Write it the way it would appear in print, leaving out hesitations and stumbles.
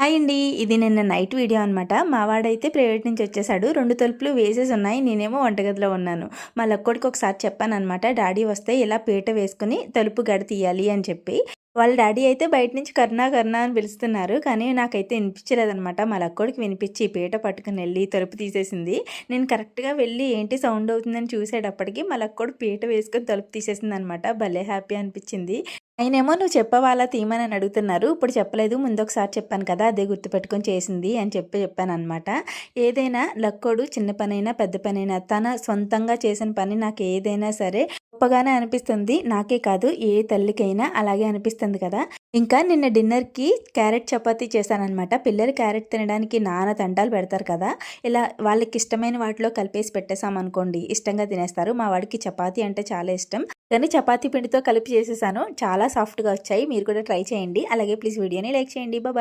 Hi అండి. ఇది నిన్న నైట్ వీడియో అనమాట. మా వాడైతే ప్రైవేట్ నుంచి వచ్చేసాడు. 2 తలుపులు వేసేసి ఉన్నాయి. నేనేమో వంటగదిలో ఉన్నాను. మా లక్కోడికి ఒకసారి చెప్పాననమాట. డాడీ వస్తే ఇలా పీట వేసుకొని తలుపు గడ తీయాలి అని చెప్పి. వాళ్ళ డాడీ అయితే బయట నుంచి కరుణ కరుణ అని పిలుస్తున్నారు. కానీ నాకైతే వినిపించలేదనమాట. మా లక్కోడికి వినిపించి పీట పట్టుకుని వెళ్ళి తలుపు తీసేసింది. నేను కరెక్ట్‌గా వెళ్ళి ఏంటి సౌండ్ అవుతుందని చూసేటప్పటికి మా లక్కోడు పీట వేసుకొని తలుపు తీసేసిందనమాట. భలే హ్యాపీ అనిపించింది. ఆయనేమో "నువ్వు చెప్పావా అలా తీయమని" అని అడుగుతున్నారు. ఇప్పుడు చెప్పలేదు. ముందొకసారి చెప్పాను కదా! అదే గుర్తుపెట్టుకొని చేసింది అని చెప్పాననమాట. ఏదైనా లక్కోడు చిన్న పనైనా, పెద్ద పనైనా తన సొంతంగా చేసిన పని నాకు ఏదైనా సరే గొప్పగానే అనిపిస్తుంది. నాకే కాదు ఏ తల్లికైనా అలాగే అనిపిస్తుంది కదా! ఇంకా నిన్న డిన్నర్‌కి క్యారెట్ చపాతీ చేశాననమాట. పిల్లలు క్యారెట్ తినడానికి నానా తంటాలు పెడతారు కదా! ఇలా వాళ్ళకి ఇష్టమైన వాటిలో కలిపేసి పెట్టేసామనుకోండి ఇష్టంగా తినేస్తారు. మా వాడికి చపాతీ అంటే చాలా ఇష్టం. కానీ చపాతీ పిండితో కలిపి చేసేసాను. చాలా సాఫ్ట్‌గా వచ్చాయి. మీరు కూడా ట్రై చేయండి. అలాగే ప్లీజ్ వీడియోని లైక్ చేయండి. బాయ్.